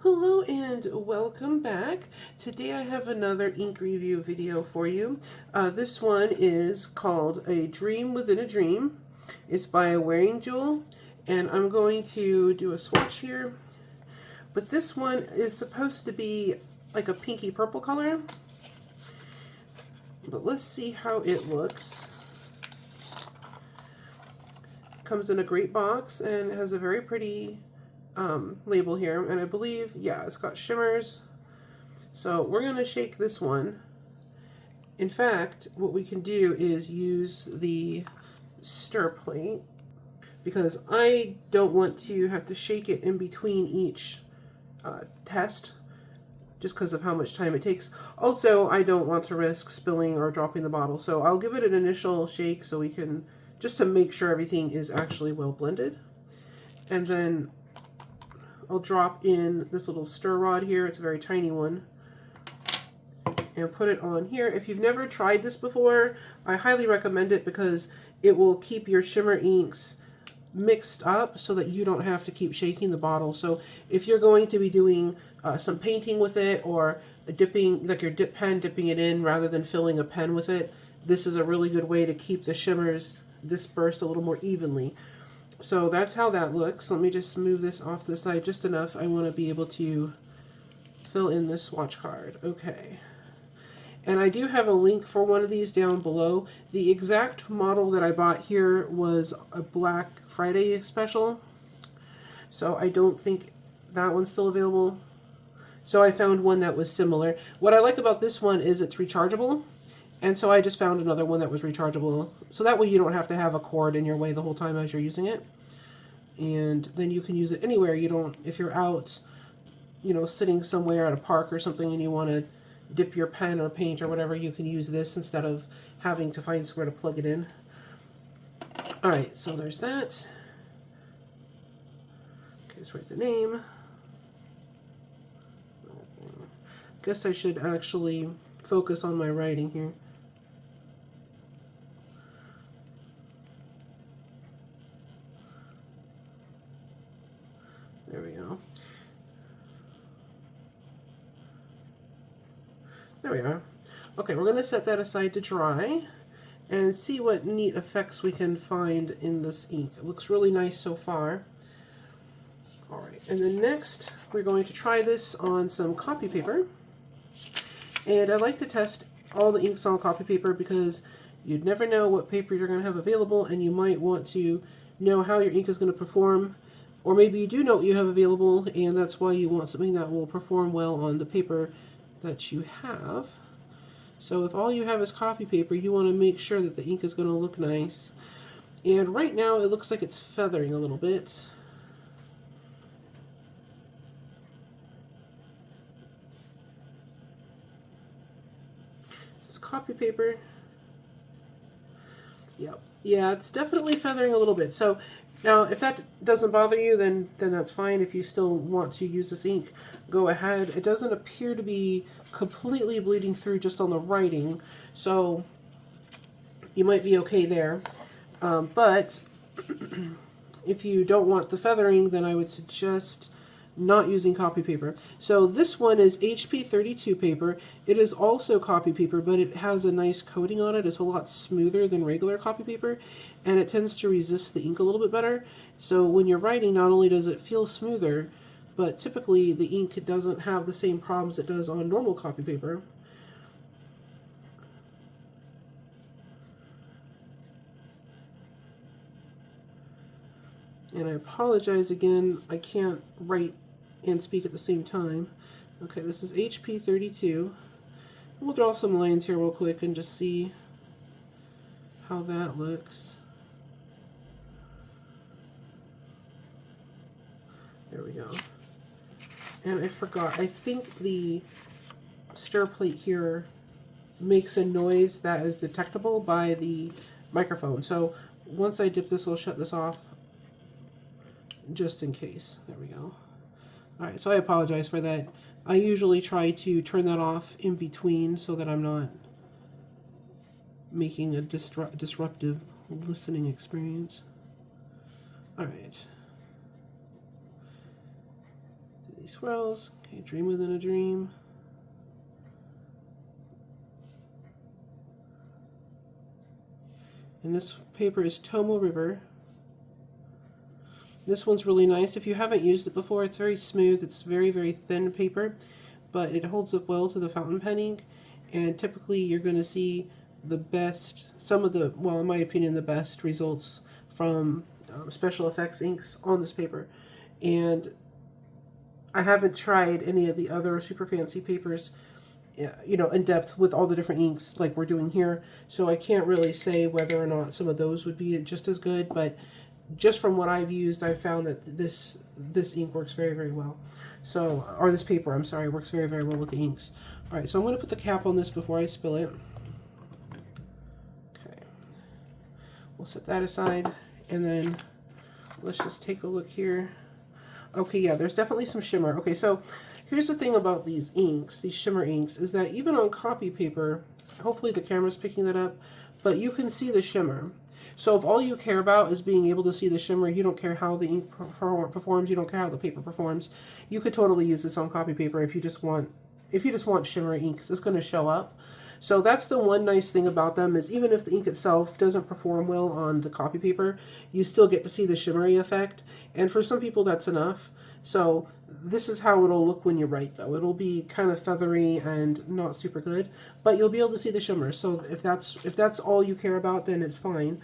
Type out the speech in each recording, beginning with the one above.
Hello and welcome back. Today I have another ink review video for you. This one is called A Dream Within a Dream. It's by Wearingeul, and I'm going to do a swatch here. But this one is supposed to be like a pinky purple color. But let's see how it looks. Comes in a great box and has a very pretty label here, and I believe, yeah, it's got shimmers. So we're going to shake this one. In fact, what we can do is use the stir plate, because I don't want to have to shake it in between each test, just because of how much time it takes. Also, I don't want to risk spilling or dropping the bottle, so I'll give it an initial shake so we can, just to make sure everything is actually well blended. And then I'll drop in this little stir rod here. It's a very tiny one. And put it on here. If you've never tried this before, I highly recommend it because it will keep your shimmer inks mixed up so that you don't have to keep shaking the bottle. So if you're going to be doing some painting with it, or dipping, like your dip pen, dipping it in rather than filling a pen with it, this is a really good way to keep the shimmers dispersed a little more evenly. So that's how that looks. Let me just move this off the side just enough. I want to be able to fill in this swatch card. Okay. And I do have a link for one of these down below. The exact model that I bought here was a Black Friday special. So I don't think that one's still available. So I found one that was similar. What I like about this one is it's rechargeable. And so I just found another one that was rechargeable. So that way you don't have to have a cord in your way the whole time as you're using it. And then you can use it anywhere. You don't, if you're out, you know, sitting somewhere at a park or something and you want to dip your pen or paint or whatever, you can use this instead of having to find somewhere to plug it in. All right, so there's that. Okay, let's write the name. Guess I should actually focus on my writing here. There we go. There we are. Okay, we're going to set that aside to dry and see what neat effects we can find in this ink. It looks really nice so far. All right, and then next we're going to try this on some copy paper. And I like to test all the inks on copy paper because you'd never know what paper you're going to have available, and you might want to know how your ink is going to perform. Or maybe you do know what you have available, and that's why you want something that will perform well on the paper that you have. So if all you have is copy paper, you want to make sure that the ink is going to look nice. And right now it looks like it's feathering a little bit. This is copy paper. Yep. Yeah, it's definitely feathering a little bit. So now, if that doesn't bother you, then that's fine. If you still want to use this ink, go ahead. It doesn't appear to be completely bleeding through just on the writing, so you might be okay there. But if you don't want the feathering, then I would suggest not using copy paper. So this one is HP 32 paper. It is also copy paper, but it has a nice coating on it. It's a lot smoother than regular copy paper, and it tends to resist the ink a little bit better. So when you're writing, not only does it feel smoother, but typically the ink doesn't have the same problems it does on normal copy paper. And I apologize again, I can't write and speak at the same time. Okay, this is HP 32. We'll draw some lines here real quick and just see how that looks. There we go. And I forgot, I think the stir plate here makes a noise that is detectable by the microphone. So once I dip this, I'll shut this off just in case. There we go. Alright, so I apologize for that. I usually try to turn that off in between so that I'm not making a disruptive listening experience. Alright. these swirls. Okay, dream within a dream. And this paper is Tomoe River. This one's really nice. If you haven't used it before, it's very smooth. It's very, very thin paper, but it holds up well to the fountain pen ink. And typically you're going to see the best, some of the, well, in my opinion, the best results from special effects inks on this paper. And I haven't tried any of the other super fancy papers, you know, in depth with all the different inks like we're doing here. So I can't really say whether or not some of those would be just as good, but just from what I've used, I've found that this ink works very, very well. So, or this paper, I'm sorry, works very, very well with the inks. All right, so I'm going to put the cap on this before I spill it. Okay, we'll set that aside, and then let's just take a look here. Okay, yeah, there's definitely some shimmer. Okay, so here's the thing about these inks, these shimmer inks, is that even on copy paper, hopefully the camera's picking that up, but you can see the shimmer. So if all you care about is being able to see the shimmer, you don't care how the ink performs, you don't care how the paper performs, you could totally use this on copy paper if you just want shimmer ink, 'cause it's going to show up. So that's the one nice thing about them, is even if the ink itself doesn't perform well on the copy paper, you still get to see the shimmery effect. And for some people that's enough. So this is how it'll look when you write, though. It'll be kind of feathery and not super good, but you'll be able to see the shimmer. So if that's all you care about, then it's fine.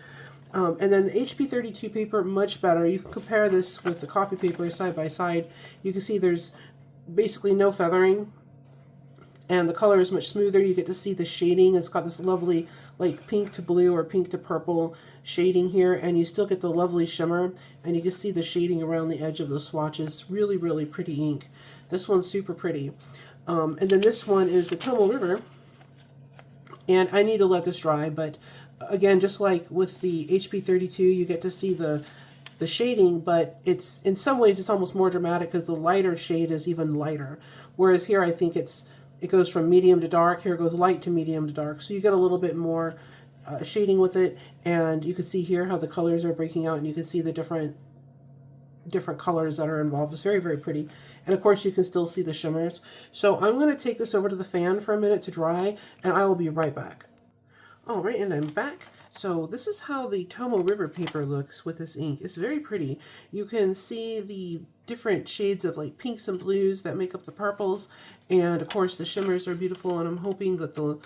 And then the HP32 paper, much better. You can compare this with the copy paper side by side. You can see there's basically no feathering, and the color is much smoother. You get to see the shading. It's got this lovely like pink to blue or pink to purple shading here, and you still get the lovely shimmer, and you can see the shading around the edge of the swatches. Really, really pretty ink. This one's super pretty. And then this one is the Tomoe River, and I need to let this dry, but again, just like with the HP32, you get to see the shading, but it's in some ways it's almost more dramatic because the lighter shade is even lighter. Whereas here I think it goes from medium to dark. Here it goes light to medium to dark. So you get a little bit more shading with it, and you can see here how the colors are breaking out, and you can see the different colors that are involved. It's very, very pretty. And of course you can still see the shimmers. So I'm going to take this over to the fan for a minute to dry, and I will be right back. Alright, and I'm back. So this is how the Tomoe River paper looks with this ink. It's very pretty. You can see the different shades of like pinks and blues that make up the purples, and of course the shimmers are beautiful, and I'm hoping that the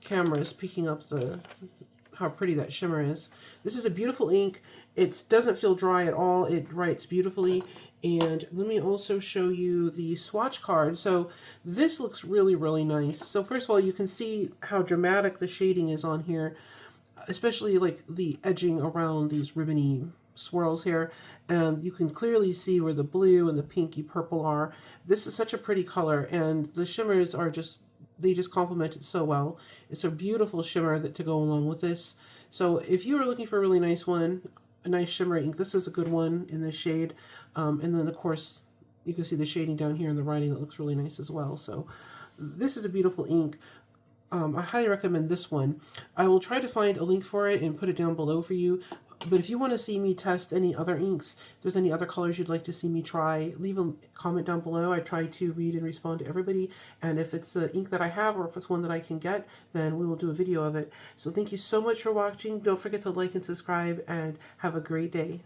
camera is picking up how pretty that shimmer is. This is a beautiful ink. It doesn't feel dry at all. It writes beautifully. And let me also show you the swatch card. So this looks really, really nice. So first of all, you can see how dramatic the shading is on here, especially like the edging around these ribbony swirls here. And you can clearly see where the blue and the pinky purple are. This is such a pretty color, and the shimmers are they just complement it so well. It's a beautiful shimmer to go along with this. So if you are looking for a really nice one, a nice shimmer ink, this is a good one in this shade. And then of course you can see the shading down here in the writing that looks really nice as well. So this is a beautiful ink. I highly recommend this one. I will try to find a link for it and put it down below for you. But if you want to see me test any other inks, if there's any other colors you'd like to see me try, leave a comment down below. I try to read and respond to everybody. And if it's the ink that I have, or if it's one that I can get, then we will do a video of it. So thank you so much for watching. Don't forget to like and subscribe, and have a great day.